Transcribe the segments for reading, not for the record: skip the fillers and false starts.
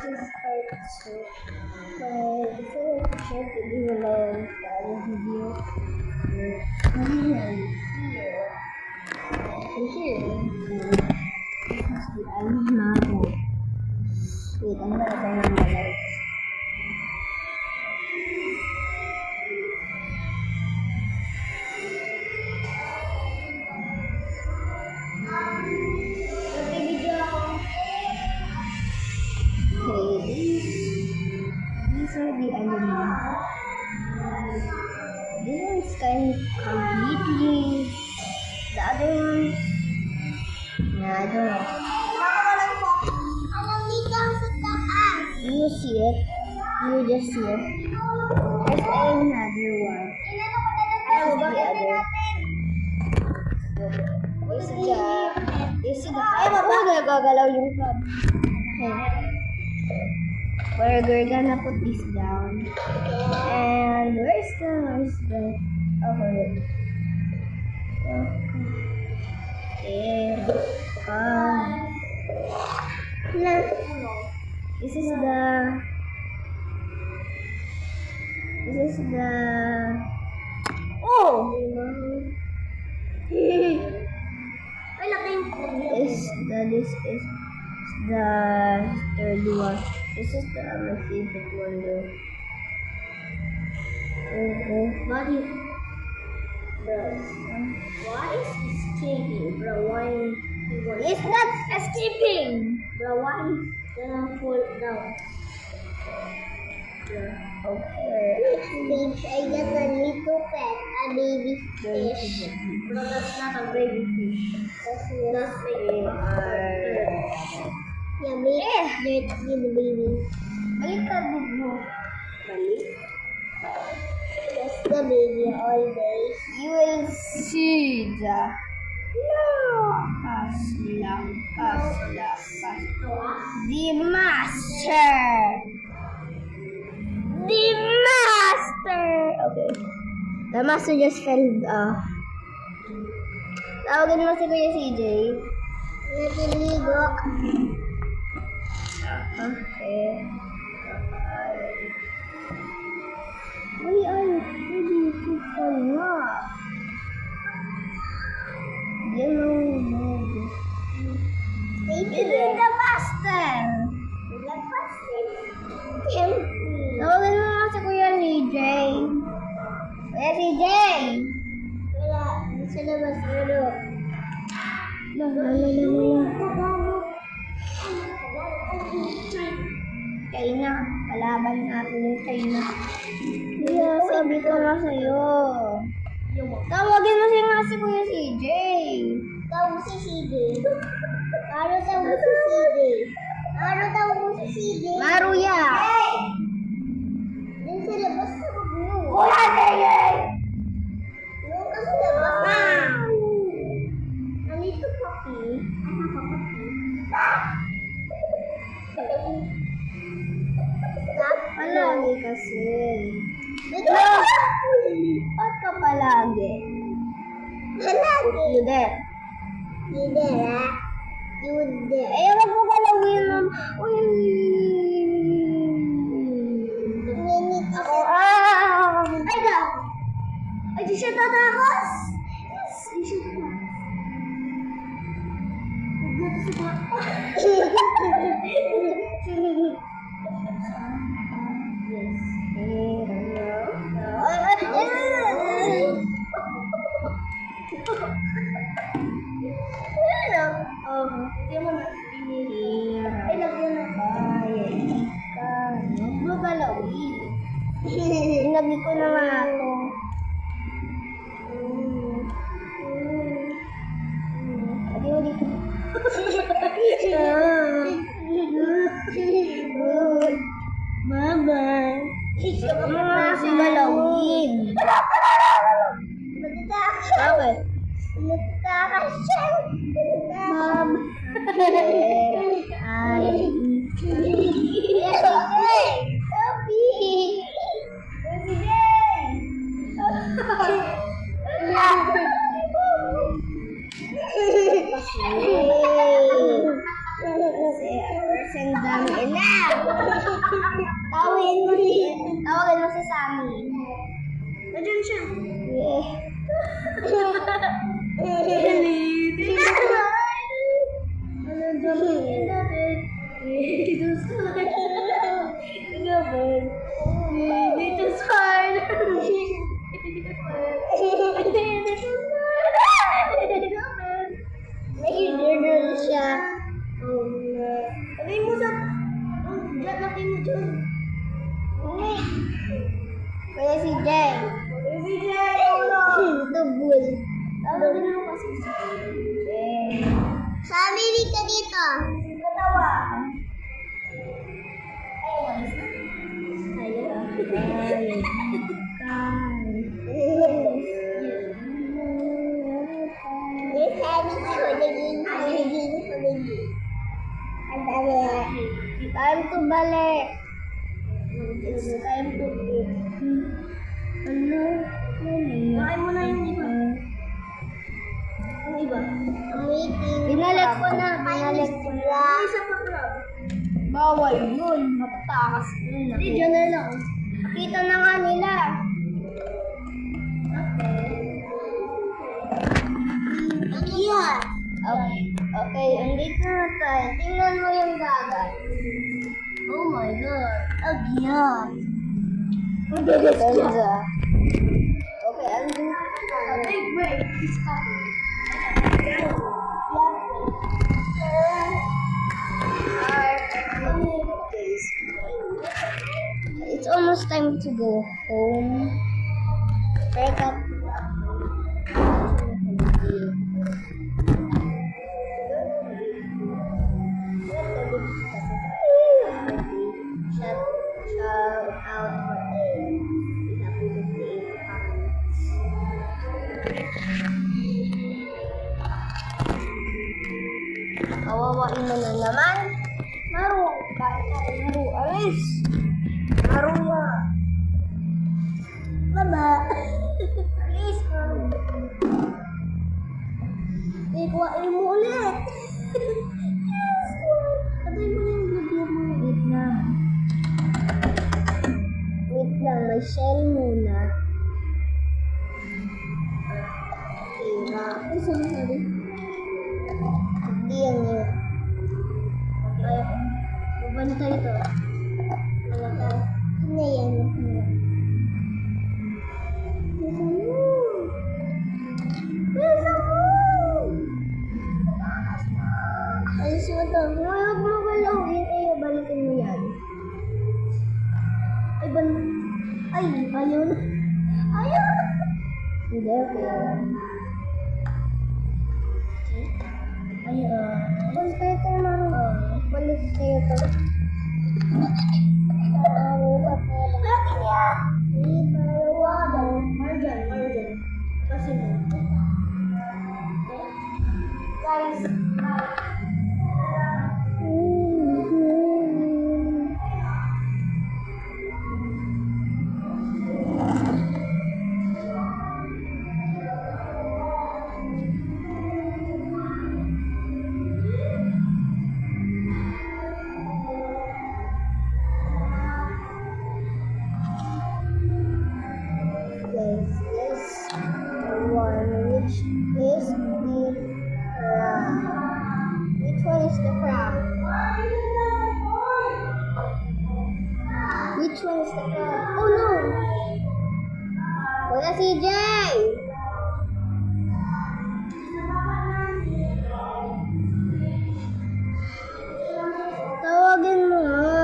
is part 2. But before I share the video video, here. This is the island natin. Wait, I'm gonna turn on the lights. These are the elements. This one's kind of completely. The other ones, nah, I don't know. You see it. You just see it. There's another one. The other. You see the nagagalaw yung club. Okay. We're gonna put this down. And where's the okay. This is the oh this is the third one. This is my favorite one though. Buddy. Bro, why is escaping? Bro, why? It's not escaping! Bro, why is gonna fall down? Yeah. Okay. Next stage, I got a little pet, a baby fish. Bro, that's not a baby fish. That's baby. Yeah, baby. Dirty the baby. Balik ka, mo. Balik? That's the baby always. You will see the the master. Okay. The master just fell off. Tawagan mo si Kuya CJ. Nagiligo. Okay. Why are you ready to fall off? Maybe the master. The master. Kim. Tawagan mo nga si Kuya CJ. Kuya CJ. Wala. Sa labas. Pero. China. Kalaban natin yung China. Kaya sabi ko nga sa'yo. Tawagin mo si Kuya CJ. Tawag si CJ. Maro tawag si CJ. Maro tawag si CJ. Maruya. Din sa labas sa bagyo. Kuya CJ. Doon ka sa labas. Nandito papi. Anak ka papi. Stop palagi kasi. Ba't ka palagi? Palagi. You there? You there, ha? You there. Ay, wag mo kalawin ng... Uy! Minit ako. Ay, ka! Ay, di siya tatakos? Yes, di siya tatakos. Huwag na ito sa hindi mo na pinihira. Ay, lagyan na tayo. Huwag mo galawin. Inagi ko na nga ako. Adi mo dito. Mama. Huwag mo nga kasi galawin. Bakit? Nagkakasya. Mom. Ay. Kasi ang dami Sammy na! Tawagan mo si Sammy. Nandiyan siya. Nahihirol siya. Lagay mo sa... Lagay mo dyan. Wala si Jay. Si Jay! Tubul. Tawagin mo kasi si Jay. Sammy, ka dito. Katawa. Time to balik. It's time to eat. Ano? Kain mo na yung iba. Yung iba? Ang waiting. Binalik ko na. Binalik ko na. Isa pa crab. Bawal yun. Matatakas yun. Hindi, dyan na lang. Kita na nga nila. Yeah. Okay, andito na tayo. Tingnan mo yung dagat. Oh my God. Agyan. Ganda. Okay, andito na tayo. Big break. It's almost time to go home. Break up. Shout out for kawawain mo na naman. Maru, maru, alis. Maru nga. Baba. Alis, maru. Ikuhain mo ulit. Yes, patay mo na yung video mo. Wait lang. Wait lang, may shell muna. Okay, sorry. Hindi yan yun. Okay. Bubantay ito. Ano ka? Ano yan? Alis mo ito. Huwag mo galawin. Balikin mo yan. Ay, ayaw na. Ayaw! Hindi, okay. Balik kayo tayo marunong. Balik kayo ito. Bakit yan? Marjan. Kasi mo. Guys, which one is the crab? Oh no! Wala si Jay! Tawagin mo nga.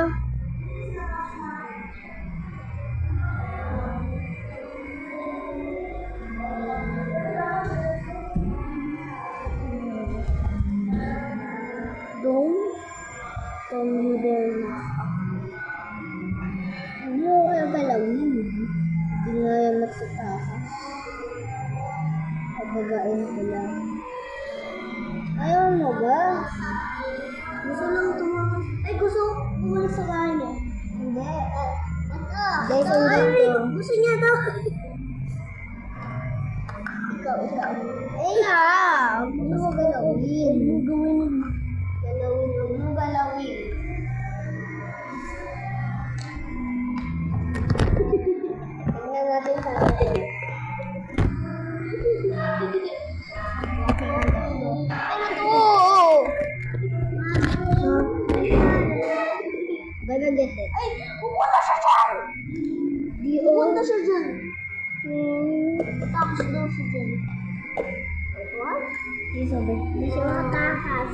Don't you dare knock. Hindi ko kaya galawin. Hindi nga yan matatakas. Pababain ko lang. Ayaw mo ba? Gusto lang tumakas. Ay, gusto umalis sa bahay niya. Hindi. Ito. Gusto niya daw. Ikaw. Ay nga. Huwag mo galawin. Huwag mo galawin. gonna get it. Ay, pupunta siya dyan! Pupunta siya dyan. Takas daw siya dyan. What? He's over. Hindi siya makatakas.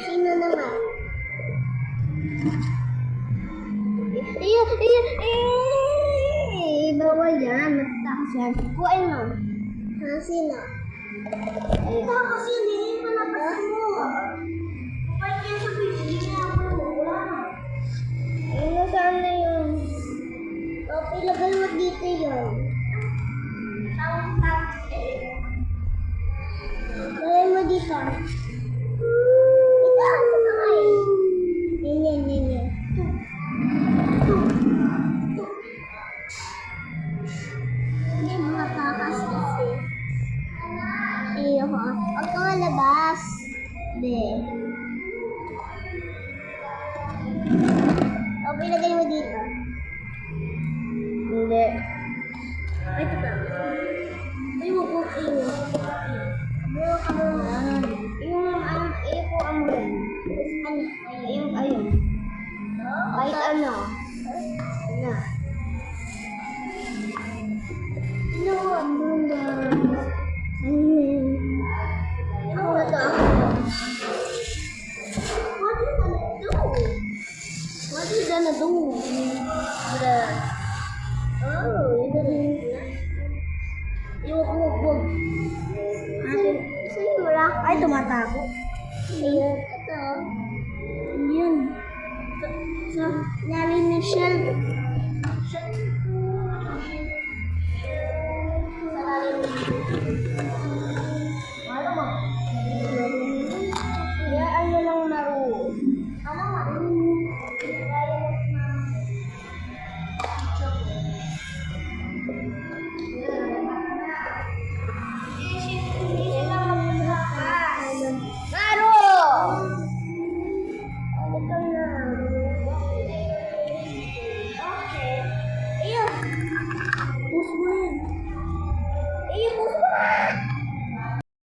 Sino naman? Bawal yan. Matatakas yan. Kuhain mo. Sino? Takas yun eh. Malabasan mo. Kapag yan sa video niya, wala. Nasaan na yun? Ilagay mo dito yun. Ilagay mo dito. Ito, ano ka kayo? Yan. Hindi mo matakas kasi. Ayoko. Huwag ka malabas. Hindi. Ilagay mo dito. Hindi. Ay, ito. Ay, huwag mo kayo. Meron ka mo. Ikuha mo rin. Ayun. Kahit ano. Ano? No, ano na. Ako na to. What you gonna do? Huwag. Sa'yo wala. Ay, tumatako. Ito. Yun. Sa Nari Michelle.